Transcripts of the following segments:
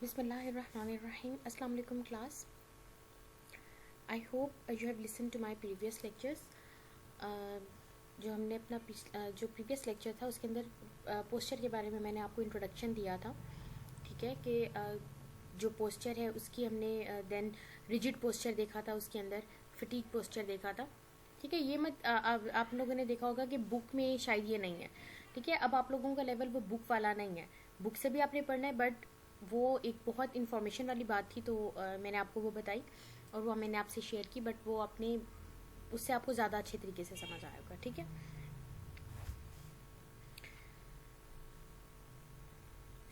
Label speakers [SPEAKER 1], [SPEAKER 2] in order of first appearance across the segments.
[SPEAKER 1] Bismillahirrahmanirrahim. Assalamu alaikum class. I hope you have listened to my previous lectures. जो हमने अपना जो previous lecture था उसके अंदर पोस्चर के बारे में मैंने आपको इंट्रोडक्शन दिया था, ठीक है, कि जो पोस्चर है उसकी हमने देन रिजिड पोस्चर देखा था, उसके अंदर फटीग पोस्चर देखा था, ठीक है। ये मत आप लोगों ने देखा होगा कि बुक में शायद ये नहीं है, ठीक है। अब आप लोगों का लेवल वो बुक वाला नहीं है, बुक से भी आपने पढ़ना है, बट वो एक बहुत इन्फॉर्मेशन वाली बात थी, तो मैंने आपको वो बताई और वो मैंने आपसे शेयर की, बट वो अपने उससे आपको ज़्यादा अच्छे तरीके से समझ आया होगा, ठीक है।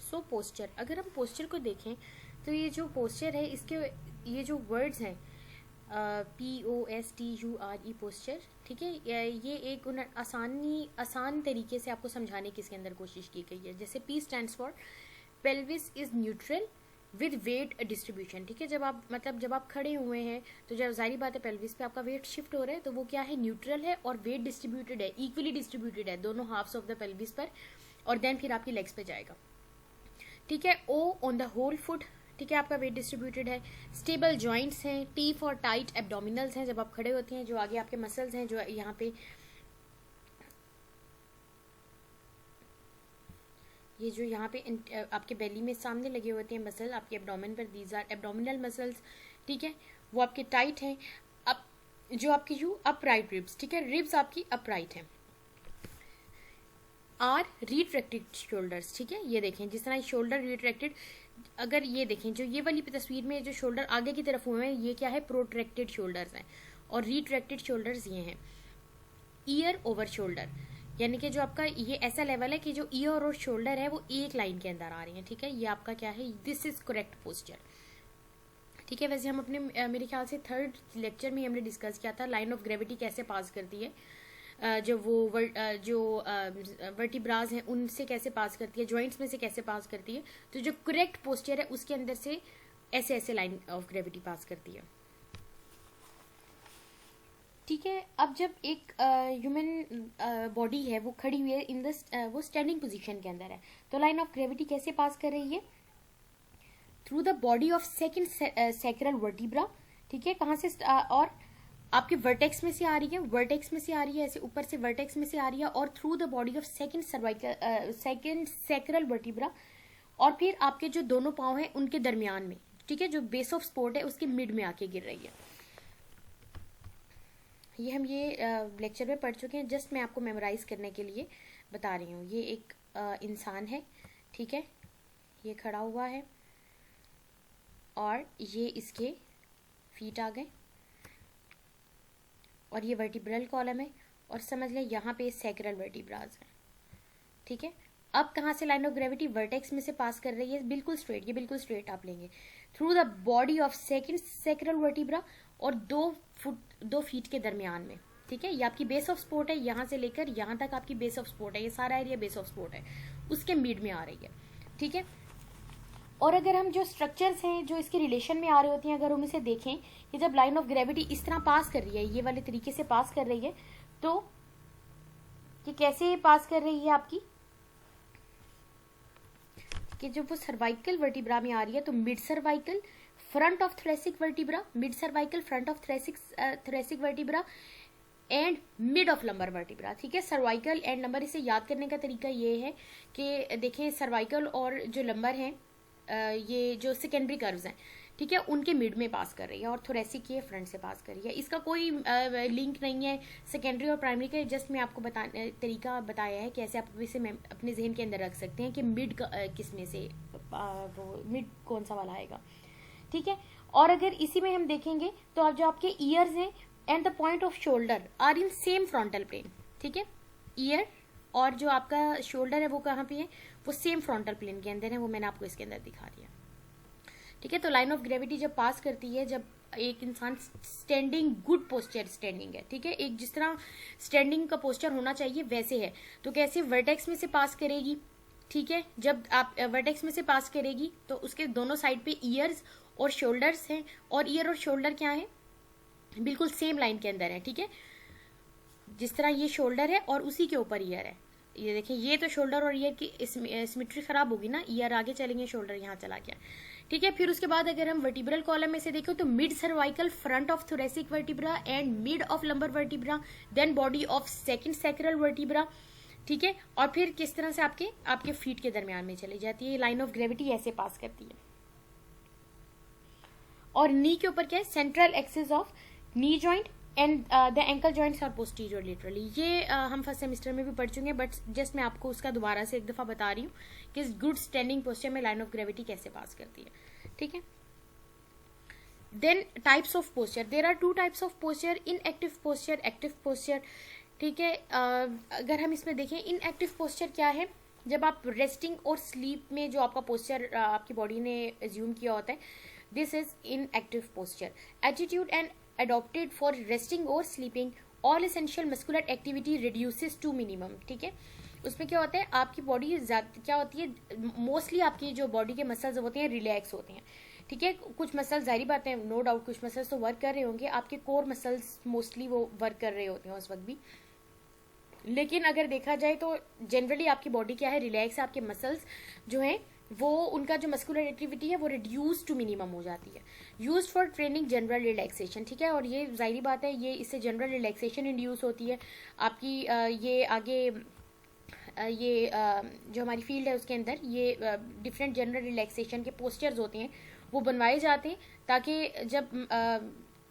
[SPEAKER 1] सो पोस्चर, अगर हम पोस्चर को देखें तो ये जो पोस्चर है इसके ये जो वर्ड्स हैं POSTURE पोस्चर, ठीक है, ये एक आसान तरीके से आपको समझाने की इसके अंदर कोशिश की गई है। जैसे P stands for pelvis is neutral with weight distribution, ठीक है। जब आप खड़े हुए हैं तो जब जाहिर बात है पेल्विस पे आपका वेट शिफ्ट हो रहा है, तो वो क्या है, न्यूट्रल है और वेट डिस्ट्रीब्यूटेड है, इक्वली डिस्ट्रीब्यूटेड है दोनों हाफ्स ऑफ द पेल्विस पर, और देन फिर आपकी लेग्स पे जाएगा, ठीक है। O on the whole foot, ठीक है, आपका वेट डिस्ट्रीब्यूटेड है। स्टेबल जॉइंट्स हैं। T फॉर टाइट एब्डोमिनल्स हैं, जब आप खड़े होते हैं जो आगे आपके मसल्स हैं जो यहाँ पे ये जो यहाँ पे आपके बेली में सामने लगे होते हैं मसल आपके एब्डोमेन पर, दीज आर एब्डोमिनल मसल्स, ठीक है, वो आपके टाइट हैं। अब जो आपकी अपराइट रिब्स, ठीक है, रिब्स आपकी अपराइट हैं। आर रिट्रैक्टेड शोल्डर्स, ठीक है, ये देखें जिस तरह शोल्डर रिट्रैक्टेड, अगर ये देखें जो ये वाली तस्वीर में जो शोल्डर आगे की तरफ हुए हैं ये क्या है, प्रोट्रैक्टेड शोल्डर्स हैं, और रिट्रैक्टेड शोल्डर्स ये हैं। ईयर ओवर शोल्डर, यानी कि जो आपका ये ऐसा लेवल है कि जो ईयर और शोल्डर है वो एक लाइन के अंदर आ रही है, ठीक है, ये आपका क्या है, दिस इज करेक्ट पोस्चर, ठीक है। वैसे हम अपने मेरे ख्याल से थर्ड लेक्चर में हमने डिस्कस किया था लाइन ऑफ ग्रेविटी कैसे पास करती है, जो वर्टिब्राज हैं उनसे कैसे पास करती है, जॉइंट्स में से कैसे पास करती है, तो जो करेक्ट पोस्चर है उसके अंदर से ऐसे ऐसे लाइन ऑफ ग्रेविटी पास करती है, ठीक है। अब जब एक ह्यूमन बॉडी है वो खड़ी हुई है इन द वो स्टैंडिंग पोजीशन के अंदर है, तो लाइन ऑफ ग्रेविटी कैसे पास कर रही है, through the body of second sacral vertebra, ठीक है, कहाँ से और आपके वर्टेक्स में से आ रही है, वर्टेक्स में से आ रही है, ऐसे ऊपर से वर्टेक्स में से आ रही है, और through the body of second sacral vertebra, और फिर आपके जो दोनों पाँव हैं उनके दरमियान में, ठीक है, जो बेस ऑफ सपोर्ट है उसके मिड में आके गिर रही है। ये हम लेक्चर में पढ़ चुके हैं, जस्ट मैं आपको मेमोराइज करने के लिए बता रही हूँ। ये एक इंसान है, ठीक है, ये खड़ा हुआ है और ये इसके फीट आ गए और ये वर्टिब्रल कॉलम है, और समझ लें यहाँ पे सैक्रल वर्टिब्राज है, ठीक है। अब कहाँ से लाइन ऑफ ग्रेविटी वर्टेक्स में से पास कर रही है, बिल्कुल स्ट्रेट, ये बिल्कुल स्ट्रेट आप लेंगे, through the body of second sacral vertebra, और 2 फीट के दरमियान में, ठीक है। ये आपकी बेस ऑफ सपोर्ट है, यहाँ से लेकर यहाँ तक आपकी बेस ऑफ सपोर्ट है, ये सारा एरिया बेस ऑफ सपोर्ट है, उसके मिड में आ रही है, ठीक है। और अगर हम जो स्ट्रक्चर्स हैं जो इसके रिलेशन में आ रहे होते हैं, अगर हम इसे देखें कि जब लाइन ऑफ ग्रेविटी इस तरह पास कर रही है, ये वाले तरीके से पास कर रही है, तो ये कैसे पास कर रही है आपकी, कि जब वो सर्वाइकल वर्टिब्रा में आ रही है तो mid cervical front of thoracic vertebra, mid cervical front of thoracic vertebra and mid of lumbar vertebra, ठीक है। सर्वाइकल एंड लंबर, इसे याद करने का तरीका ये है कि देखें सर्वाइकल और जो लंबर हैं ये जो सेकेंडरी कर्व्स हैं, ठीक है, उनके मिड में पास कर रही है, और थोरेसिक ये फ्रंट से पास कर रही है। इसका कोई लिंक नहीं है सेकेंडरी और प्राइमरी का, जस्ट मैं आपको तरीका बताया है कि ऐसे आप इसे अपने जहन के अंदर रख सकते हैं कि मिड किस में से वो मिड कौन सा वाला आएगा, ठीक है। और अगर इसी में हम देखेंगे तो अब जो आपके ईयर्स हैं and the point of shoulder are in same frontal plane, ठीक है, ईयर और जो आपका शोल्डर है वो कहाँ पे है, वो सेम फ्रंटल प्लेन के अंदर है, वो मैंने आपको इसके अंदर दिखा दिया, ठीक है। तो लाइन ऑफ ग्रेविटी जब पास करती है, जब एक इंसान स्टैंडिंग, गुड पोस्चर स्टैंडिंग है, ठीक है, एक जिस तरह स्टैंडिंग का पोस्चर होना चाहिए वैसे है, तो कैसे वर्टेक्स में से पास करेगी, ठीक है। जब आप वर्टेक्स में से पास करेगी तो उसके दोनों साइड पे ईयर्स और शोल्डर्स हैं, और ईयर और शोल्डर क्या है, बिल्कुल सेम लाइन के अंदर है, ठीक है। जिस तरह ये शोल्डर है और उसी के ऊपर ईयर है, ये देखिए, ये तो शोल्डर और ईयर की सिमेट्री खराब होगी ना, ईयर आगे चलेंगे शोल्डर यहाँ चला गया, ठीक है। फिर उसके बाद अगर हम वर्टिब्रल कॉलम में से देखें तो mid cervical front of thoracic vertebra and mid of lumbar vertebra, then body of second sacral vertebra, ठीक है। और फिर किस तरह से आपके फीट के दरमियान में चली जाती है, लाइन ऑफ ग्रेविटी ऐसे पास करती है। और नी के ऊपर क्या है, central axis of knee joint and the ankle joints are posterior laterally. ये हम फर्स्ट सेमेस्टर में भी पढ़ चुके हैं, बट जस्ट मैं आपको उसका दोबारा से एक दफा बता रही हूँ कि इस गुड स्टैंडिंग पोस्चर में लाइन ऑफ ग्रेविटी कैसे पास करती है, ठीक है। Then types of posture, there are 2 types of posture, inactive posture, active posture, ठीक है। अगर हम इसमें देखें इनएक्टिव पोस्चर क्या है, जब आप रेस्टिंग और स्लीप में जो आपका पोस्चर आपकी बॉडी ने एज्यूम किया होता है, this is inactive posture. Attitude and adopted for resting or sleeping, all essential muscular activity reduces to minimum, ठीक है। उसमें क्या होता है, आपकी बॉडी क्या होती है, मोस्टली आपकी जो बॉडी के मसल्स होते हैं रिलैक्स होते हैं, ठीक है। कुछ मसल्स जाहिर बात है, नो डाउट कुछ मसल्स तो वर्क कर रहे होंगे, आपके कोर मसल्स मोस्टली वो वर्क कर रहे होते हैं उस वक्त भी, लेकिन अगर देखा जाए तो जनरली आपकी बॉडी क्या है, रिलैक्स है, आपके मसल्स जो हैं वो उनका जो मस्कुलर एक्टिविटी है वो रिड्यूस टू मिनिमम हो जाती है। Used for training general relaxation, ठीक है। और ये जाहिर बात है, ये इससे जनरल रिलैक्सेशन इंड्यूस होती है आपकी। ये आगे ये जो हमारी फील्ड है उसके अंदर ये डिफरेंट जनरल रिलैक्सेशन के पोस्चर्स होते हैं वो बनवाए जाते हैं, ताकि जब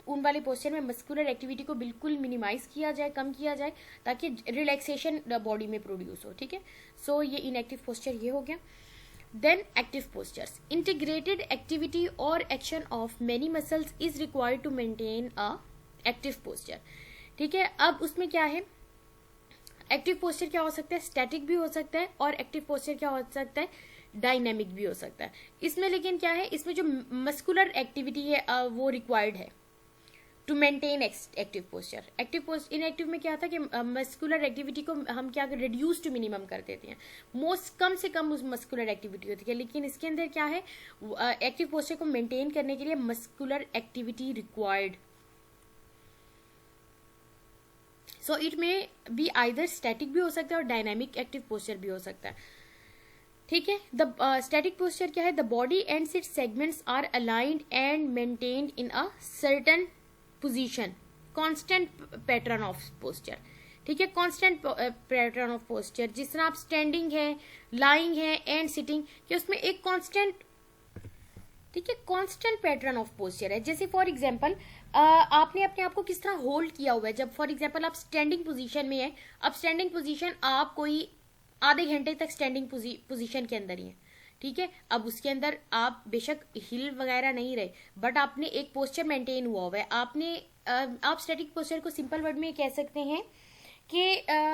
[SPEAKER 1] उन वाले पोस्चर में मस्कुलर एक्टिविटी को बिल्कुल मिनिमाइज किया जाए, कम किया जाए, ताकि रिलैक्सेशन बॉडी में प्रोड्यूस हो, ठीक है। सो ये इनएक्टिव पोस्चर ये हो गया। Then active postures. Integrated activity or action of many muscles is required to maintain a active posture. ठीक है। अब उसमें क्या है, एक्टिव पोस्चर क्या हो सकता है, स्टैटिक भी हो सकता है, और एक्टिव पोस्चर क्या हो सकता है, डायनेमिक भी हो सकता है। इसमें लेकिन क्या है, इसमें जो मस्कुलर एक्टिविटी है वो रिक्वायर्ड है to maintain active posture. Inactive में क्या था कि मस्कुलर एक्टिविटी को हम क्या रिड्यूस टू मिनिमम कर देते हैं, मोस्ट कम से कम उस मस्कुलर एक्टिविटी होती है, लेकिन इसके अंदर क्या है, एक्टिव पोस्चर को मेंटेन करने के लिए muscular activity required. So it में बी आइदर स्टैटिक भी हो सकता है और डायनामिक एक्टिव पोस्चर भी हो सकता है, ठीक है। द स्टैटिक पोस्चर क्या है, the body and its segments are aligned and maintained in a certain position, constant pattern of posture, ठीक है। कांस्टेंट पैटर्न ऑफ पोस्चर, जिस तरह आप स्टैंडिंग है, लाइंग है एंड सिटिंग, कि उसमें एक कांस्टेंट, ठीक है, कांस्टेंट पैटर्न ऑफ पोस्चर है। जैसे फॉर एग्जांपल आपने अपने आप को किस तरह होल्ड किया हुआ है, जब फॉर एग्जांपल आप स्टैंडिंग पोजीशन में है, अब स्टैंडिंग पोजीशन आप कोई आधे घंटे तक स्टैंडिंग पोजीशन के अंदर ही है, ठीक है। अब उसके अंदर आप बेशक हिल वगैरह नहीं रहे, बट आपने एक पोस्चर मेंटेन हुआ हुआ है। आप स्टैटिक पोस्चर को सिंपल वर्ड में कह सकते हैं कि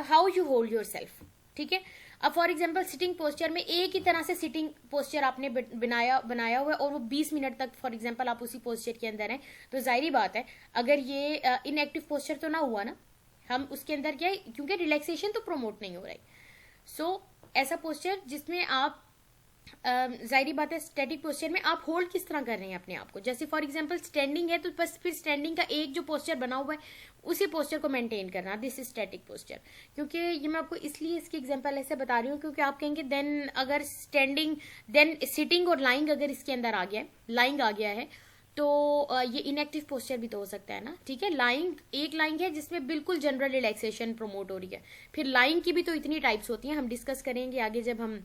[SPEAKER 1] how you hold yourself, ठीक है। अब फॉर एग्जांपल सिटिंग पोस्चर में एक ही तरह से सिटिंग पोस्चर आपने बनाया हुआ है और वो 20 मिनट तक फॉर एग्जांपल आप उसी पोस्चर के अंदर हैं, तो जाहिर बात है अगर ये इनएक्टिव पोस्चर तो ना हुआ ना, हम उसके अंदर क्या है, क्योंकि रिलैक्सेशन तो प्रमोट नहीं हो रही। सो ऐसा पोस्चर जिसमें आप जाहिर बात है स्टैटिक पोस्चर में आप होल्ड किस तरह कर रहे हैं अपने आप को, जैसे फॉर एग्जांपल स्टैंडिंग है तो बस फिर स्टैंडिंग का एक जो पोस्चर बना हुआ है उसी पोस्चर को मेंटेन करना, दिस इज स्टैटिक पोस्चर। क्योंकि ये मैं आपको इसलिए इसकी एग्जांपल ऐसे बता रही हूँ क्योंकि आप कहेंगे देन अगर स्टैंडिंग देन सिटिंग और लाइंग अगर इसके अंदर आ गया है, लाइंग आ गया है, तो ये इनएक्टिव पोस्चर भी तो हो सकता है ना, ठीक है। लाइंग एक लाइंग है जिसमें बिल्कुल जनरल रिलैक्सेशन प्रमोट हो रही है। फिर लाइंग की भी तो इतनी टाइप्स होती हैं, हम डिस्कस करेंगे आगे जब हम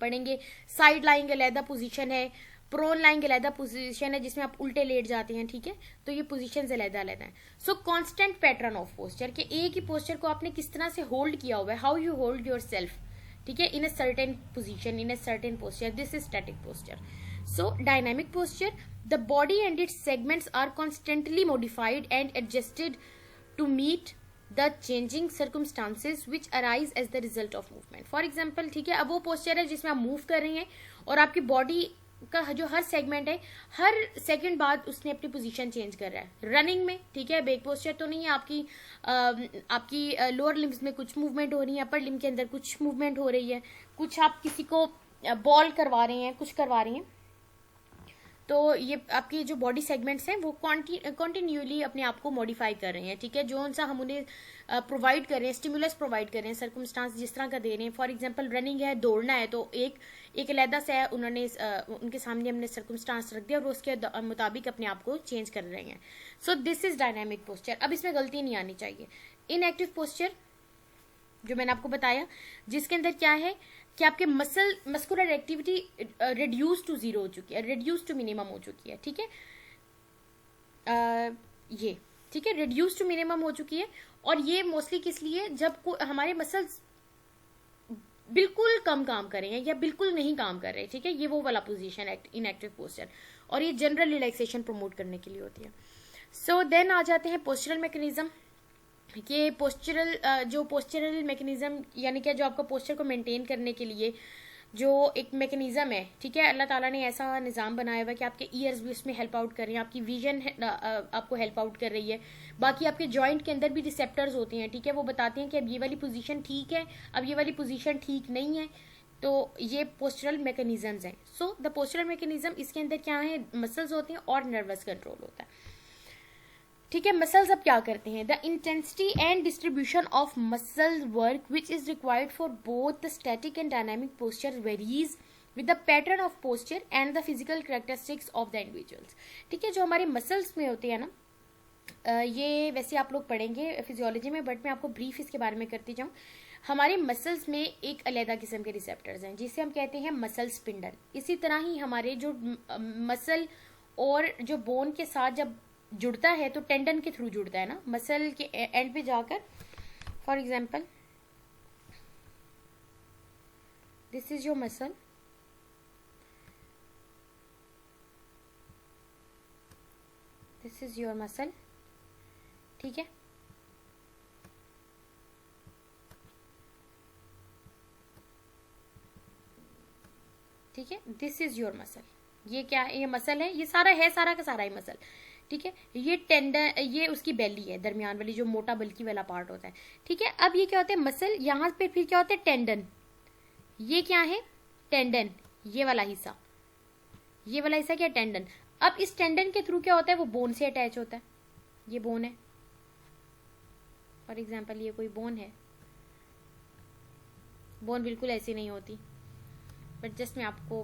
[SPEAKER 1] पढ़ेंगे। साइड लाइंग अलहदा पोजीशन है, प्रोन लाइंग अलहदा पोजीशन है जिसमें आप उल्टे लेट जाते हैं, ठीक है। तो ये पोजीशन अलहदा अलहदा है। सो कांस्टेंट पैटर्न ऑफ पोस्चर के एक ही पोस्चर को आपने किस तरह से होल्ड किया हुआ है, how you hold yourself, ठीक है, in a certain position, in a certain posture, this is static posture. So dynamic posture, the body and its segments are constantly modified and adjusted to meet the changing circumstances which arise as the result of movement. For example, ठीक है, अब वो posture है जिसमें आप move कर रही हैं और आपकी बॉडी का जो हर सेगमेंट है हर सेकंड बाद उसने अपनी पोजीशन चेंज कर रहा है। रनिंग में, ठीक है, बैक पोस्चर तो नहीं है, आपकी लोअर लिम्स में कुछ मूवमेंट हो रही है, अपर लिम के अंदर कुछ मूवमेंट हो रही है, कुछ आप किसी को बॉल करवा रहे हैं, कुछ करवा रही हैं, तो ये आपकी जो बॉडी सेगमेंट्स हैं वो कॉन्टिन्यूली अपने आप को मॉडिफाई कर रहे हैं, ठीक है। जो सा हम उन्हें प्रोवाइड कर रहे हैं, स्टिमुलस प्रोवाइड कर रहे हैं, सर्कमस्टांस जिस तरह का दे रहे हैं, फॉर एग्जांपल रनिंग है, दौड़ना है, तो एक अलहदा से उन्होंने उनके सामने हमने सर्कमस्टांस रख दिया और उसके मुताबिक अपने आप को चेंज कर रहे हैं. So this is dynamic posture. अब इसमें गलती नहीं आनी चाहिए. इनएक्टिव पोस्चर जो मैंने आपको बताया, जिसके अंदर क्या है कि आपके muscular activity reduce to zero हो चुकी है, रिड्यूस टू मिनिमम हो चुकी है. ठीक है, ये ठीक है, रिड्यूस टू मिनिमम हो चुकी है. और ये मोस्टली किस लिए, जब हमारे मसल्स बिल्कुल कम काम कर रहे हैं या बिल्कुल नहीं काम कर रहे. ठीक है, ये वो वाला पोजीशन है इनएक्टिव पोस्चर, और ये जनरल रिलैक्सेशन प्रमोट करने के लिए होती है. सो देन आ जाते हैं पोस्चरल मैकेनिज्म. ये जो पोस्चरल मैकेनिज्म यानी कि जो आपका पोस्चर को मेंटेन करने के लिए जो एक मैकेनिज्म है. ठीक है, अल्लाह ताला ने ऐसा निज़ाम बनाया हुआ है कि आपके ईयर्स भी उसमें हेल्प आउट कर रही हैं, आपकी विजन आपको हेल्प आउट कर रही है. बाकी आपके जॉइंट के अंदर भी रिसेप्टर्स होते हैं. ठीक है, वो बताते हैं कि अब ये वाली पोजीशन ठीक है, अब ये वाली पोजीशन ठीक नहीं है. तो ये पोस्चरल मैकेनिज्म्स हैं. सो द पोस्चरल मैकेनिज्म, इसके अंदर क्या है, मसल्स होते हैं और नर्वस कंट्रोल होता है. ठीक है, मसल्स अब क्या करते हैं. The intensity and distribution of muscle work which is required for both the static and dynamic posture varies with the pattern of posture and the physical characteristics of the individuals. ठीक है, जो हमारे muscles में होते हैं ना, ये वैसे आप लोग पढ़ेंगे फिजियोलॉजी में, बट मैं आपको ब्रीफ इसके बारे में करती जाऊँ. हमारे मसल्स में एक अलग किस्म के रिसेप्टर्स हैं जिसे हम कहते हैं मसल स्पिंडल. इसी तरह ही हमारे जो मसल और जो बोन के साथ जब जुड़ता है तो टेंडन के थ्रू जुड़ता है ना, मसल के एंड पे जाकर. For example, this is your muscle, this is your muscle. ठीक है, ठीक है, दिस इज योर मसल. ये क्या है, ये मसल है, ये सारा है, सारा का सारा ही मसल. ठीक है, ये टेंडन, ये उसकी बेली है, दरमियान वाली जो मोटा बल्कि वाला पार्ट होता है. ठीक है, अब ये क्या होता है, मसल. यहाँ पे फिर क्या होता है, टेंडन. ये क्या है, टेंडन, ये वाला हिस्सा, ये वाला हिस्सा क्या, टेंडन. अब इस टेंडन के थ्रू क्या होता है, वो बोन से अटैच होता है. ये बोन है, फॉर एग्जाम्पल ये कोई बोन है. बोन बिल्कुल ऐसी नहीं होती, बट जस्ट मैं आपको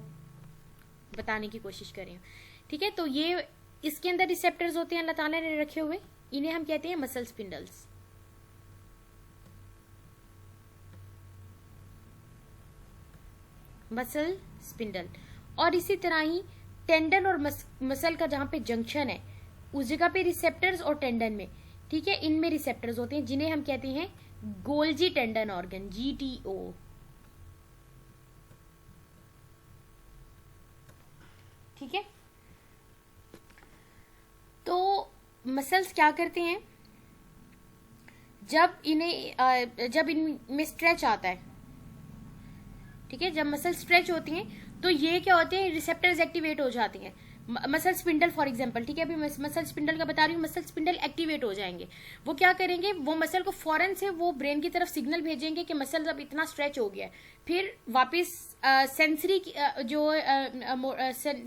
[SPEAKER 1] बताने की कोशिश कर रही हूँ. ठीक है, तो ये इसके अंदर रिसेप्टर्स होते हैं अल्लाह ताला ने रखे हुए, इन्हें हम कहते हैं मसल स्पिंडल्स. Muscle spindle. और इसी तरह ही टेंडन और मसल का जहां पे जंक्शन है उस जगह पे रिसेप्टर्स और टेंडन में, ठीक है, इनमें रिसेप्टर्स होते हैं जिन्हें हम कहते हैं गोल्जी टेंडन ऑर्गन, GTO. ठीक है, तो मसल्स क्या करते हैं, जब इनमें स्ट्रेच आता है. ठीक है, जब मसल स्ट्रेच होती हैं तो ये क्या होते हैं, रिसेप्टर्स एक्टिवेट हो जाती हैं. Muscle spindle for example. ठीक है, अभी मसल स्पिंडल का बता रही हूँ. मसल स्पिंडल एक्टिवेट हो जाएंगे. वो क्या करेंगे, वो मसल को फौरन से वो ब्रेन की तरफ सिग्नल भेजेंगे कि मसल अब इतना स्ट्रेच हो गया है. फिर वापस सेंसरी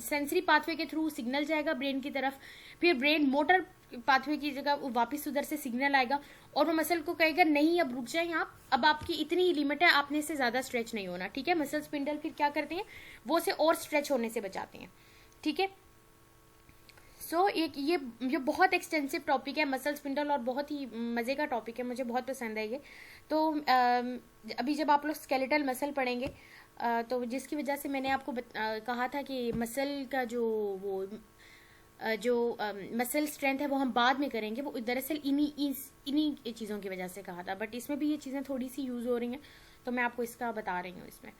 [SPEAKER 1] सेंसरी पाथवे के थ्रू सिग्नल जाएगा ब्रेन की तरफ. फिर ब्रेन मोटर पाथवे की जगह वापस उधर से सिग्नल आएगा और वो मसल को कहेगा नहीं अब रुक जाए आप, अब आपकी इतनी लिमिट है, आपने से ज्यादा स्ट्रेच नहीं होना. ठीक है, मसल स्पिंडल फिर क्या करते हैं, वो उसे और स्ट्रेच होने से बचाते हैं. ठीक है, सो ये बहुत एक्सटेंसिव टॉपिक है मसल स्पिंडल और बहुत ही मजे का टॉपिक है, मुझे बहुत पसंद है ये. तो अभी जब आप लोग स्केलेटल मसल पढ़ेंगे तो जिसकी वजह से मैंने आपको कहा था कि मसल का जो मसल स्ट्रेंथ है वो हम बाद में करेंगे, वो दरअसल इन्हीं चीज़ों की वजह से कहा था. बट इसमें भी ये चीज़ें थोड़ी सी यूज़ हो रही हैं तो मैं आपको इसका बता रही हूँ इसमें.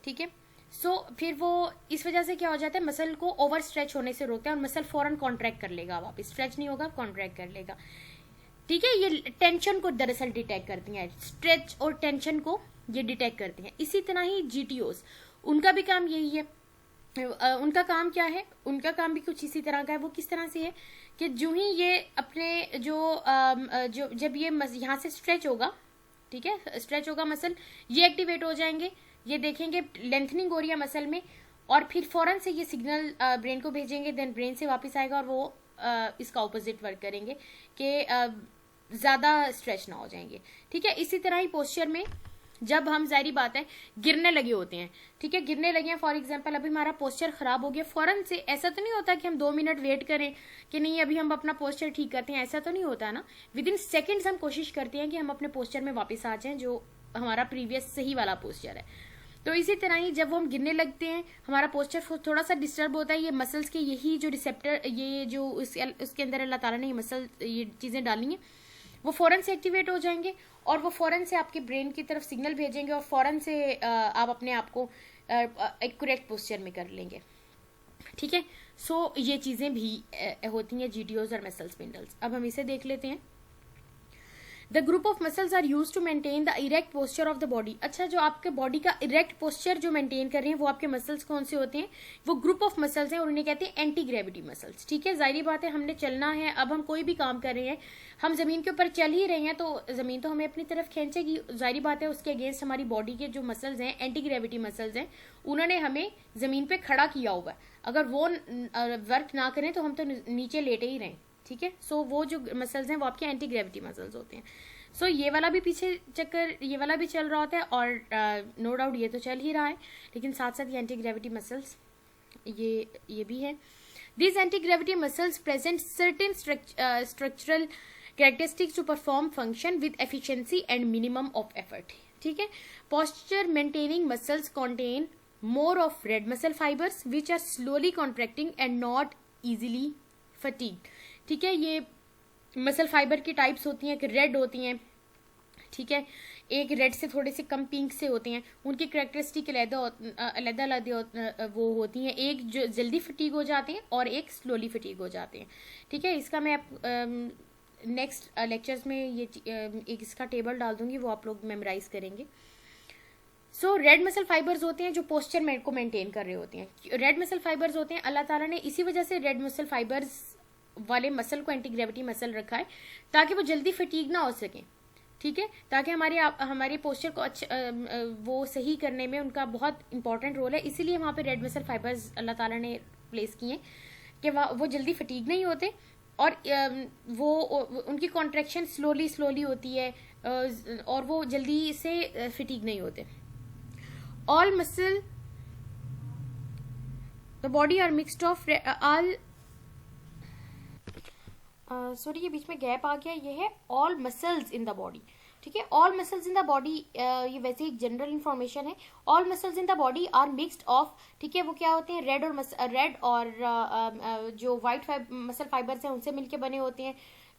[SPEAKER 1] ठीक है, सो फिर वो इस वजह से क्या हो जाता है, मसल को ओवर स्ट्रेच होने से रोकता है और मसल फौरन कॉन्ट्रैक्ट कर लेगा, वापस स्ट्रेच नहीं होगा, कॉन्ट्रैक्ट कर लेगा. ठीक है, ये टेंशन को दरअसल डिटेक्ट करती हैं, स्ट्रेच और टेंशन को ये डिटेक्ट करती हैं. इसी तरह ही GTOs, उनका भी काम यही है. उनका काम क्या है, उनका काम भी कुछ इसी तरह का है. वो किस तरह से है कि जो ही ये अपने जब ये यहाँ से स्ट्रेच होगा, ठीक है, स्ट्रेच होगा मसल, ये एक्टिवेट हो जाएंगे, ये देखेंगे लेंथनिंग हो रही है मसल में, और फिर फौरन से ये सिग्नल ब्रेन को भेजेंगे, देन ब्रेन से वापस आएगा और वो इसका ऑपोजिट वर्क करेंगे कि ज़्यादा स्ट्रेच ना हो जाएंगे. ठीक है, इसी तरह ही पोस्चर में जब हम जाहिर बात है गिरने लगे होते हैं, ठीक है, गिरने लगे हैं फॉर एग्जांपल, अभी हमारा पोस्चर खराब हो गया, फौरन से ऐसा तो नहीं होता कि हम 2 मिनट वेट करें कि नहीं अभी हम अपना पोस्चर ठीक करते हैं, ऐसा तो नहीं होता ना। विद इन सेकेंड्स हम कोशिश करते हैं कि हम अपने पोस्चर में वापस आ जाएं जो हमारा प्रीवियस सही वाला पोस्चर है। तो इसी तरह ही जब वो हम गिरने लगते हैं, हमारा पोस्चर थोड़ा सा डिस्टर्ब होता है, ये मसल्स के यही जो रिसेप्टर, ये जो उसके अंदर अल्लाह ताला ने ये मसल ये चीज़ें डाली हैं, वो फ़ौरन से एक्टिवेट हो जाएंगे और वो फ़ौरन से आपके ब्रेन की तरफ सिग्नल भेजेंगे और फ़ौरन से आप अपने आप को एक करेक्ट पोस्चर में कर लेंगे, ठीक है। सो ये चीज़ें भी होती हैं जीटीओज और मसल स्पिंडल्स। अब हम इसे देख लेते हैं। The group of muscles are use to maintain the erect posture of the body. अच्छा, जो आपके बॉडी का इरेक्ट पोस्चर जो मेंटेन कर रहे हैं वो आपके मसल्स कौन से होते हैं? वो ग्रुप ऑफ मसल्स हैं और उन्हें कहते हैं एंटी ग्रेविटी मसल्स, ठीक है। जाहिर बात है हमने चलना है, अब हम कोई भी काम कर रहे हैं, हम जमीन के ऊपर चल ही रहे हैं तो जमीन तो हमें अपनी तरफ खींचेगी, जाहिर बात है उसके अगेंस्ट हमारी बॉडी के जो मसल्स हैं, एंटी ग्रेविटी मसल्स हैं, उन्होंने हमें जमीन पे खड़ा किया हुआ है। अगर वो वर्क ना करें तो हम तो नीचे लेटे ही रहें, ठीक है। सो वो जो मसल्स हैं वो आपके एंटी ग्रेविटी मसल्स होते हैं। सो ये वाला भी पीछे चक्कर, ये वाला भी चल रहा होता है और नो डाउट ये तो चल ही रहा है, लेकिन साथ साथ ये एंटी ग्रेविटी मसल्स ये भी है। These anti gravity muscles present certain structural characteristics to perform function with efficiency and minimum of effort, ठीक है। Posture maintaining muscles contain more of red muscle fibers which are slowly contracting and not easily fatigued, ठीक है। ये muscle fibre की types होती हैं, एक red होती हैं, ठीक है, एक रेड से थोड़े से कम पिंक से होते हैं, उनकी कैरेक्टरिस्टिक अलग वो होती हैं, एक जो जल्दी फटीग हो जाते हैं और एक स्लोली फटीग हो जाते हैं, ठीक है। इसका मैं नेक्स्ट लेक्चर्स में ये एक इसका टेबल डाल दूंगी, वो आप लोग मेमोराइज करेंगे। सो रेड मसल फाइबर्स होते हैं जो पोस्चर को मेंटेन कर रहे होते हैं। रेड मसल फाइबर्स होते हैं, अल्लाह ताला ने इसी वजह से रेड मसल फाइबर्स वाले मसल को एंटी ग्रेविटी मसल रखा है ताकि वो जल्दी फटीग ना हो सके, ठीक है, ताकि हमारे पोस्चर को वो सही करने में उनका बहुत इंपॉर्टेंट रोल है। इसीलिए वहाँ पे रेड मसल फाइबर्स अल्लाह ताला ने प्लेस किए कि वो जल्दी फटीग नहीं होते और वो उनकी कॉन्ट्रैक्शन स्लोली होती है और वो जल्दी से फटीग नहीं होते। All muscle, the body are mixed of all sorry ये बीच में गैप आ गया, ये है all muscles in the body, ठीक है। All muscles in the body, ये वैसे ही जनरल इंफॉर्मेशन है। All muscles in the body are mixed of, ठीक है, वो क्या होते हैं, रेड और जो वाइट मसल फाइबर्स हैं उनसे मिलके बने होते हैं।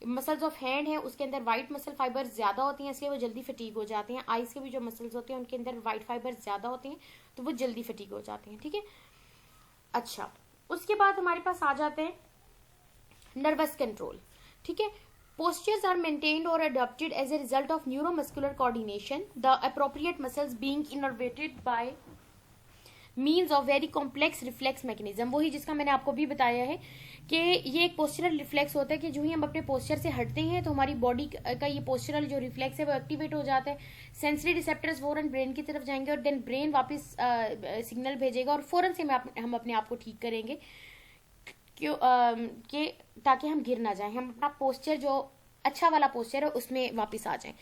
[SPEAKER 1] मसल्स ऑफ हैंड है उसके अंदर वाइट मसल फाइबर्स ज्यादा होती हैं इसलिए वो जल्दी फटीग हो जाते हैं। आइज के भी जो मसल्स होते हैं उनके अंदर वाइट फाइबर्स ज्यादा होते हैं तो वो जल्दी फटीग हो जाते हैं, ठीक है। अच्छा, उसके बाद हमारे पास आ जाते हैं नर्वस कंट्रोल, ठीक है। Postures are maintained or adapted as a result of neuromuscular coordination, the appropriate muscles being innervated by means of very complex reflex mechanism। वही जिसका मैंने आपको भी बताया है कि ये एक पोस्चरल रिफ्लेक्स होता है कि जो ही हम अपने पोस्चर से हटते हैं तो हमारी बॉडी का ये पोस्चरल जो रिफ्लेक्स है वो एक्टिवेट हो जाता है। सेंसरी रिसेप्टर्स फौरन ब्रेन की तरफ जाएंगे और देन ब्रेन वापस सिग्नल भेजेगा और फौरन से हम अपने आप को ठीक करेंगे क्यों कि ताकि हम गिर ना जाए, हम अपना पोस्चर जो अच्छा वाला पोस्चर है उसमें वापस आ जाएं।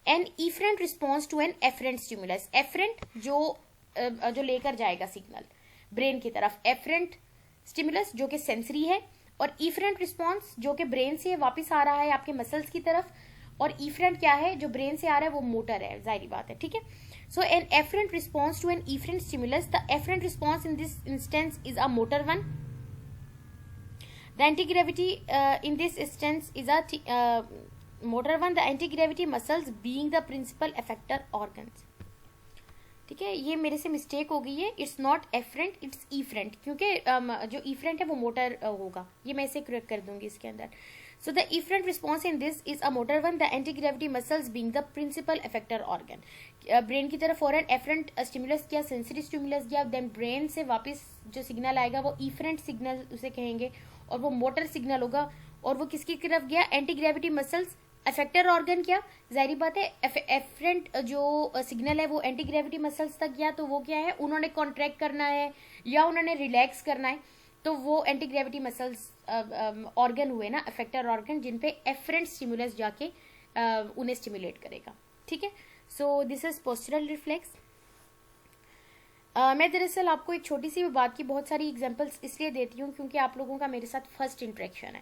[SPEAKER 1] An efferent response to an afferent stimulus, afferent जो लेकर जाएगा सिग्नल ब्रेन की तरफ, एफरेंट स्टिमुलस जो कि सेंसरी है और इफरेंट रिस्पॉन्स जो कि ब्रेन से वापस आ रहा है आपके मसल्स की तरफ, और इफरेंट क्या है, जो ब्रेन से आ रहा है वो मोटर है, जाहिर बात है, ठीक है। So an afferent response to an efferent stimulus, the afferent response in this instance is a motor one. The anti-gravity in this instance is a motor one, the anti-gravity muscles being the principal effector organs, ठीक है। ये मेरे से mistake हो गई है, it's not afferent it's efferent, क्योंकि जो इफरेंट है वो मोटर होगा, ये मैं इसे करेक्ट कर दूंगी इसके अंदर। So the efferent response in this is a motor one, the anti gravity muscles being the principal effector organ. Brain की तरफ फॉरन एफरेंट स्टिमुलस किया, सेंसरी स्टिमुलस किया, देन ब्रेन से वापस जो सिग्नल आएगा वो इफरेंट सिग्नल उसे कहेंगे और वो मोटर सिग्नल होगा और वो किसकी तरफ गया, anti gravity muscles effector organ. क्या जाहिर बात है एफरेंट जो सिग्नल है वो एंटी ग्रेविटी मसल्स तक गया तो वो क्या है, उन्होंने कॉन्ट्रैक्ट करना है या उन्होंने रिलैक्स करना है, तो वो एंटी ग्रेविटी मसल्स ऑर्गन हुए ना, इफेक्टर ऑर्गन, जिन पे एफरेंट स्टिमुलस जाके उन्हें स्टिमुलेट करेगा, ठीक है। So this is postural reflex. मैं दरअसल आपको एक छोटी सी बात की बहुत सारी एग्जांपल्स इसलिए देती हूँ क्योंकि आप लोगों का मेरे साथ फर्स्ट इंटरेक्शन है,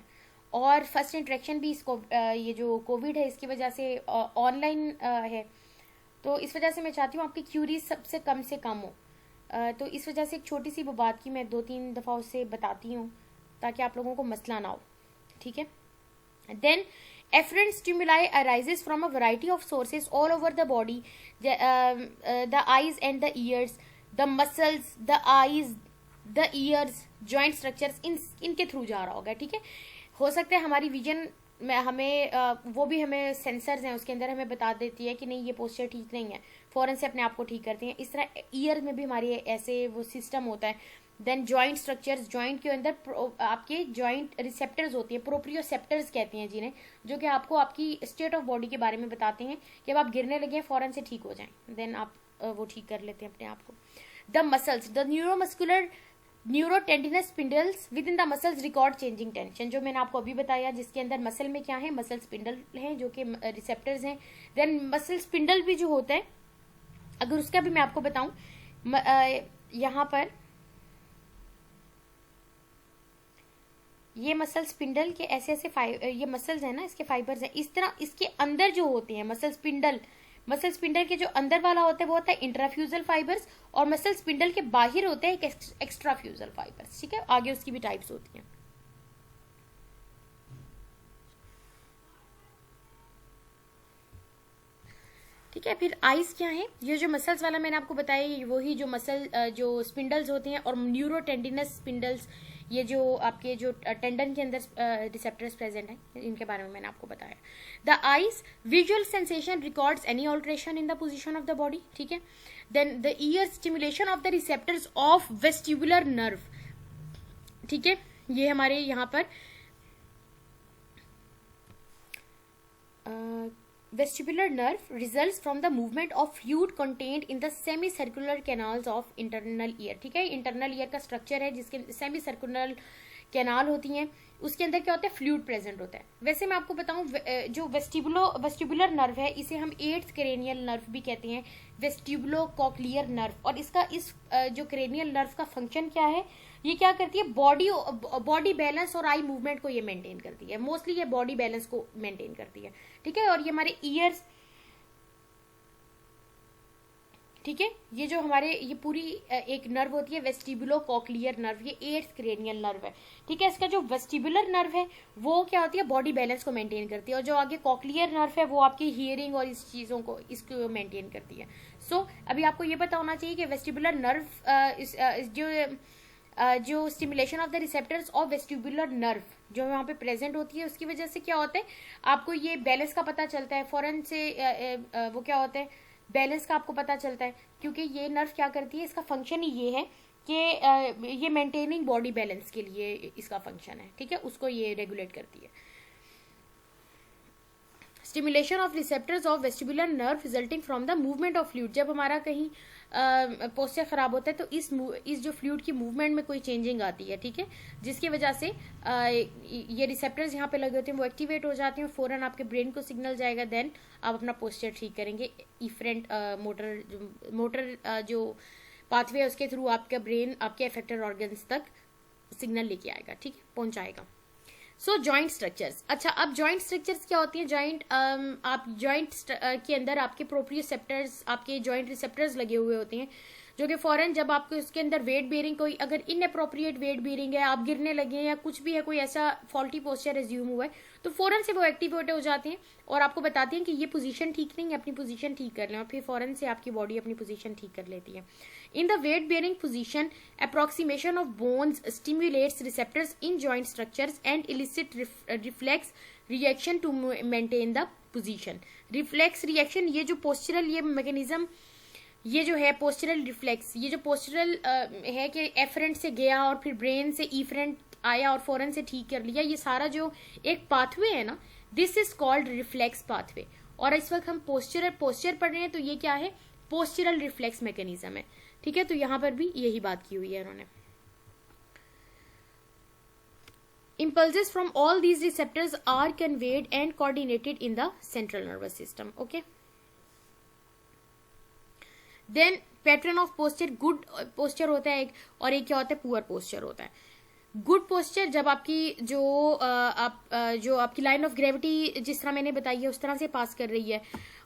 [SPEAKER 1] और फर्स्ट इंटरेक्शन भी इसको ये जो कोविड है इसकी वजह से ऑनलाइन है, तो इस वजह से मैं चाहती हूँ आपकी क्यूरीज सबसे कम से कम हो। तो इस वजह से एक छोटी सी बात की मैं 2-3 दफ़ा उससे बताती हूँ ताकि आप लोगों को मसला ना हो, ठीक है। Then efferent stimuli arises from a variety of sources all over the body, the eyes and the ears, the muscles, the eyes, the ears, joint structures, इनके थ्रू जा रहा होगा, ठीक है। हो सकता है हमारी विजन में हमें वो भी हमें सेंसर्स हैं उसके अंदर हमें बता देती है कि नहीं ये पोस्चर ठीक नहीं है, फ़ौरन से अपने आप को ठीक करती हैं। इस तरह ईयर में भी हमारी ऐसे वो सिस्टम होता है। देन जॉइंट स्ट्रक्चर्स, जॉइंट के अंदर आपके जॉइंट रिसेप्टर्स होती हैं, प्रोप्रियोसेप्टर्स कहते हैं जिन्हें, जो कि आपको आपकी स्टेट ऑफ बॉडी के बारे में बताते हैं कि अब आप गिरने लगे फ़ौरन से ठीक हो जाएं, देन आप वो ठीक कर लेते हैं अपने आप को। The muscles, the neuromuscular neurotendinous spindles within the muscles record changing tension, जो मैंने आपको अभी बताया, जिसके अंदर मसल में क्या है, मसल स्पिंडल हैं जो कि रिसेप्टर्स हैं। देन मसल स्पिंडल भी जो होता है, अगर उसका भी मैं आपको बताऊं, यहाँ पर ये मसल स्पिंडल के ऐसे ऐसे ये मसल्स हैं ना, इसके फाइबर्स हैं, इस तरह इसके अंदर जो होते हैं मसल स्पिंडल के जो अंदर वाला होता है वो होता है इंट्राफ्यूजल फाइबर्स, और मसल स्पिंडल के बाहर होते हैं एक्स्ट्राफ्यूजल फाइबर्स, ठीक है। आगे उसकी भी टाइप्स होती हैं। ठीक है, फिर आइज क्या है, ये जो मसल्स वाला मैंने आपको बताया वही जो मसल जो स्पिंडल्स होती हैं, और न्यूरोटेंडिनस स्पिंडल्स, ये जो आपके जो टेंडन के अंदर रिसेप्टर्स प्रेजेंट हैं, इनके बारे में मैंने आपको बताया। The eyes visual sensation records any alteration in the position of the body, ठीक है। Then the ear stimulation of the receptors of vestibular nerve, ठीक है। ये हमारे यहाँ पर vestibular nerve results from the movement of fluid contained in the semicircular canals of internal ear, ठीक है। इंटरनल ईयर का स्ट्रक्चर है जिसके सेमीसर्कुलर कैनाल होती हैं, उसके अंदर क्या होता है, फ्लूइड प्रेजेंट होता है। वैसे मैं आपको बताऊं, जो वेस्टिबुलर नर्व है इसे हम 8th क्रेनियल नर्व भी कहते हैं, वेस्टिबुलो कॉक्लियर नर्व, और इसका इस जो क्रेनियल नर्व का फंक्शन क्या है, ये क्या करती है, बॉडी बैलेंस और आई मूवमेंट को ये मेंटेन करती है, मोस्टली ये बॉडी बैलेंस को मेंटेन करती है, ठीक है। और ये हमारे ईयर्स, ठीक है, ये जो हमारे ये पूरी एक नर्व होती है वेस्टिबुलो कॉक्लियर नर्व, ये 8th क्रेनियल नर्व है, ठीक है। इसका जो वेस्टिबुलर नर्व है वो क्या होती है, बॉडी बैलेंस को मेंटेन करती है, और जो आगे कॉक्लियर नर्व है वो आपकी हियरिंग और इस चीज़ों को इसको मेंटेन करती है। सो अभी आपको ये पता होना चाहिए कि वेस्टिबुलर नर्व जो stimulation of the receptors of vestibular nerve जो वहाँ पे प्रेजेंट होती है, उसकी वजह से क्या होता है, आपको ये बैलेंस का पता चलता है फौरन से, वो क्या होता है, बैलेंस का आपको पता चलता है, क्योंकि ये नर्व क्या करती है, इसका फंक्शन ही ये है कि ये मेंटेनिंग बॉडी बैलेंस के लिए इसका फंक्शन है, ठीक है, उसको ये रेगुलेट करती है। Stimulation of receptors of vestibular nerve resulting from the movement of fluid, जब हमारा कहीं पोस्चर खराब होता है तो इस जो फ्लूइड की मूवमेंट में कोई चेंजिंग आती है, ठीक है, जिसकी वजह से ये रिसेप्टर्स यहाँ पे लगे होते हैं वो एक्टिवेट हो जाते हैं, फौरन आपके ब्रेन को सिग्नल जाएगा, देन आप अपना पोस्चर ठीक करेंगे। इफरेंट मोटर जो पाथवे है उसके थ्रू आपका ब्रेन आपके अफेक्टेड ऑर्गन्स तक सिग्नल लेके आएगा, ठीक है, पहुंचाएगा। सो जॉइंट स्ट्रक्चर्स, अच्छा अब जॉइंट स्ट्रक्चर्स क्या होती हैं, आप जॉइंट के अंदर आपके प्रोप्रियोसेप्टर्स, आपके जॉइंट रिसेप्टर्स लगे हुए होते हैं, जो कि फौरन जब आपको उसके अंदर वेट बेयरिंग, कोई अगर इनअप्रोप्रिएट वेट बेयरिंग है, आप गिरने लगे हैं या कुछ भी है, कोई ऐसा फॉल्टी पोस्चर एज्यूम हुआ है, तो फौरन से वो एक्टिवेट हो जाते हैं और आपको बताते हैं कि ये पोजीशन ठीक नहीं है, अपनी पोजीशन ठीक कर लें, और फिर फौरन से आपकी बॉडी अपनी पोजीशन ठीक कर लेती है। In the weight bearing position, approximation of bones stimulates receptors in joint structures and elicit reflex reaction to maintain the position. Reflex reaction, ये जो पोस्चरल ये मैकेनिज्म, ये जो है पोस्चरल रिफ्लेक्स, ये जो पोस्चरल है कि एफरेंट से गया और फिर ब्रेन से ईफरेंट आया और फौरन से ठीक कर लिया, ये सारा जो एक पाथवे है ना, this is called reflex pathway. और इस वक्त हम पोस्चर पढ़ रहे हैं, तो ये क्या है, पोस्चरल रिफ्लेक्स मैकेनिज्म है, ठीक है। तो यहां पर भी यही बात की हुई है उन्होंने। Impulses from all these receptors are conveyed and coordinated in the central nervous system. Okay. Then pattern of posture, good posture होता है एक, और एक क्या होता है, पुअर पोस्चर होता है। गुड पोस्चर जब आपकी जो आपकी लाइन ऑफ ग्रेविटी जिस तरह मैंने बताई है उस तरह से पास कर रही है,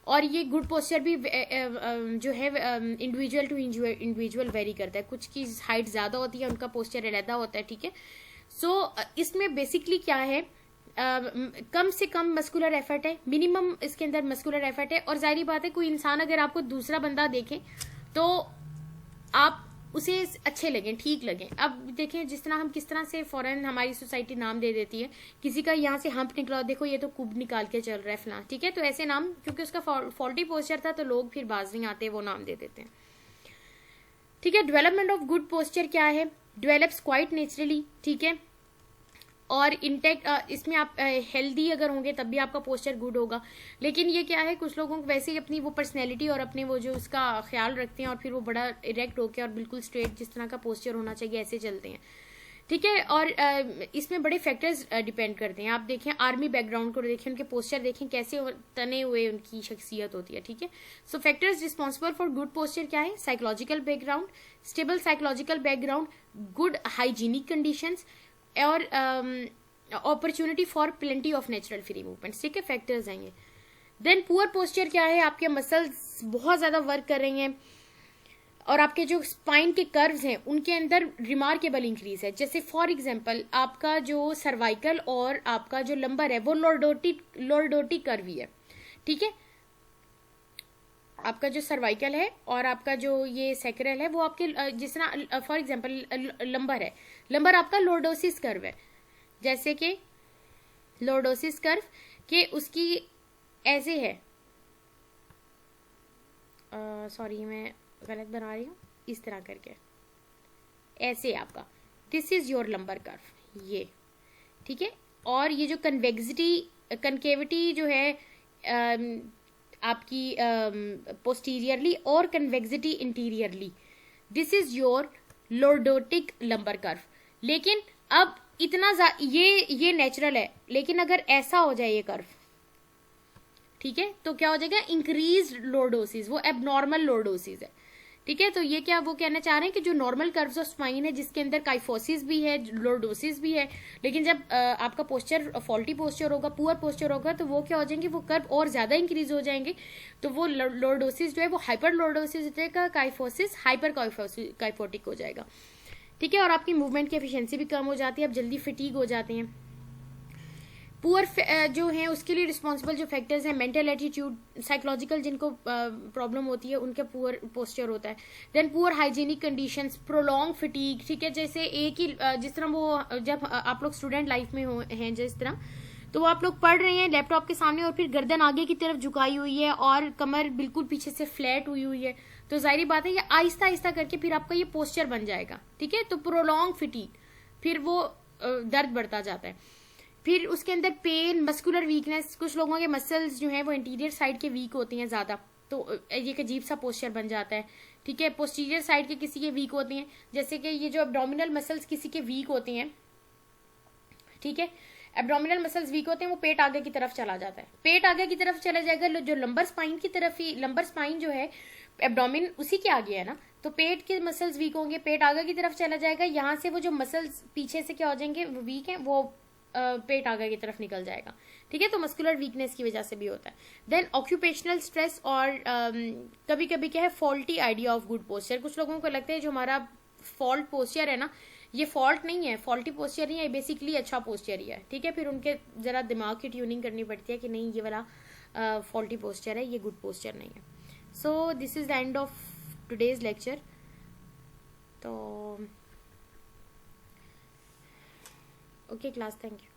[SPEAKER 1] और ये गुड पोस्चर भी जो है इंडिविजुअल टू इंडिविजुअल वेरी करता है। कुछ की हाइट ज्यादा होती है, उनका पोस्चर अलग होता है, ठीक है। सो इसमें बेसिकली क्या है, कम से कम मस्कुलर एफर्ट है, मिनिमम इसके अंदर मस्कुलर एफर्ट है। और जाहिर बात है कोई इंसान अगर आपको दूसरा बंदा देखे तो आप उसे अच्छे लगें, ठीक लगें। अब देखें जिस तरह हम किस तरह से फौरन हमारी सोसाइटी नाम दे देती है, किसी का यहाँ से हम्प निकला, देखो ये तो कुब निकाल के चल रहा है फलां, ठीक है। तो ऐसे नाम, क्योंकि उसका फॉल्टी पोस्चर था तो लोग फिर बाज नहीं आते, वो नाम दे देते हैं, ठीक है। डेवलपमेंट ऑफ गुड पोस्चर क्या है, डेवलप्स क्वाइट नेचुरली, ठीक है। और इंटेक्ट इसमें आप हेल्दी अगर होंगे तब भी आपका पोस्चर गुड होगा। लेकिन ये क्या है, कुछ लोगों को वैसे ही अपनी वो पर्सनैलिटी और अपने वो जो उसका ख्याल रखते हैं और फिर वो बड़ा इरेक्ट होके और बिल्कुल स्ट्रेट जिस तरह का पोस्चर होना चाहिए ऐसे चलते हैं, ठीक है। और इसमें बड़े फैक्टर्स डिपेंड करते हैं। आप देखें आर्मी बैकग्राउंड को देखें, उनके पोस्चर देखें कैसे तने हुए उनकी शख्सियत होती है, ठीक है। So factors responsible for good posture क्या है, psychological background, stable psychological background, good hygienic conditions, और opportunity for plenty of natural free movement, ठीक है, फैक्टर्स हैं ये। देन पुअर पोस्चर क्या है, आपके मसल्स बहुत ज्यादा वर्क कर रहे हैं और आपके जो स्पाइन के कर्व्स हैं उनके अंदर रिमार्केबल इंक्रीज है। जैसे फॉर एग्जांपल आपका जो सर्वाइकल और आपका जो लंबर है वो लॉर्डोटिक कर्व ही है, ठीक है। आपका जो सर्वाइकल है और आपका जो ये सैक्रल है वो आपके जिस तरह फॉर एग्जांपल लंबर है, लंबर आपका लॉर्डोसिस कर्व है, जैसे कि लॉर्डोसिस कर्व के उसकी ऐसे है, सॉरी मैं गलत बना रही हूँ, इस तरह करके ऐसे आपका this is your lumbar curve, ये ठीक है। और ये जो कन्वेविटी जो है आपकी पोस्टीरियरली और convexity interiorly, this is your lordotic lumbar curve. लेकिन अब इतना ये नेचुरल है, लेकिन अगर ऐसा हो जाए ये कर्व, ठीक है, तो क्या हो जाएगा, इंक्रीज लॉर्डोसिस, वो एबनॉर्मल लॉर्डोसिस है, ठीक है। तो ये क्या वो कहना चाह रहे हैं कि जो नॉर्मल कर्व्स ऑफ स्पाइन है जिसके अंदर काइफोसिस भी है, लॉर्डोसिस भी है, लेकिन जब आपका पोस्चर फॉल्टी पोस्चर होगा, पुअर पोस्चर होगा, तो वो क्या हो जाएंगे, वो कर्व और ज्यादा इंक्रीज हो जाएंगे। तो वो लॉर्डोसिस जो है वो हाइपर लॉर्डोसिस हो जाएगा, काइफोसिस हाइपर काइफोटिक हो जाएगा, ठीक है। और आपकी मूवमेंट की एफिशिएंसी भी कम हो जाती है, आप जल्दी फिटीग हो जाते हैं। पुअर जो है उसके लिए रिस्पॉन्सिबल जो फैक्टर्स हैं, मेंटल एटीट्यूड, साइकोलॉजिकल जिनको प्रॉब्लम होती है उनका पुअर पोस्चर होता है। Then poor hygienic conditions, prolong fatigue, ठीक है। जैसे एक ही जिस तरह वो जब आप लोग स्टूडेंट लाइफ में हैं जिस तरह, तो वो आप लोग पढ़ रहे हैं लैपटॉप के सामने और फिर गर्दन आगे की तरफ झुकाई हुई है और कमर बिल्कुल पीछे से फ्लैट हुई है, तो जाहिर बात है ये आहिस्ता आहिस्ता करके फिर आपका ये पोस्चर बन जाएगा, ठीक है। तो प्रोलॉन्ग फिटीग, फिर वो दर्द बढ़ता जाता है। फिर उसके अंदर पेन, मस्कुलर वीकनेस, कुछ लोगों के मसल्स जो हैं वो इंटीरियर साइड के वीक होती हैं ज्यादा, तो ये एक अजीब सा पोस्चर बन जाता है, ठीक है। पोस्टीरियर साइड के किसी के वीक होती हैं, जैसे कि ये जो एब्डोमिनल मसल्स किसी के वीक होती हैं, ठीक है। एब्डोमिनल मसल्स वीक होते हैं, वो पेट आगे की तरफ चला जाता है, पेट आगे की तरफ चला जाएगा, जो लंबर स्पाइन की तरफ ही, लंबर स्पाइन जो है एब्डोमिन उसी के आगे है ना, तो पेट के मसल्स वीक होंगे, पेट आगे की तरफ चला जाएगा, यहाँ से वो जो मसल्स पीछे से क्या हो जाएंगे, वो वीक है, वो पेट आगे की तरफ निकल जाएगा, ठीक है। तो मस्कुलर वीकनेस की वजह से भी होता है। देन ऑक्यूपेशनल स्ट्रेस, और कभी कभी क्या है, faulty idea of good posture. कुछ लोगों को लगता है जो हमारा फॉल्ट पोस्चर है ना, ये फॉल्ट नहीं है, फॉल्टी पोस्चर नहीं है, बेसिकली अच्छा पोस्चर ही है, ठीक है। फिर उनके जरा दिमाग की ट्यूनिंग करनी पड़ती है कि नहीं ये वाला फॉल्टी पोस्चर है, ये गुड पोस्चर नहीं है। So this is the end of today's lecture. तो ओके क्लास, थैंक यू।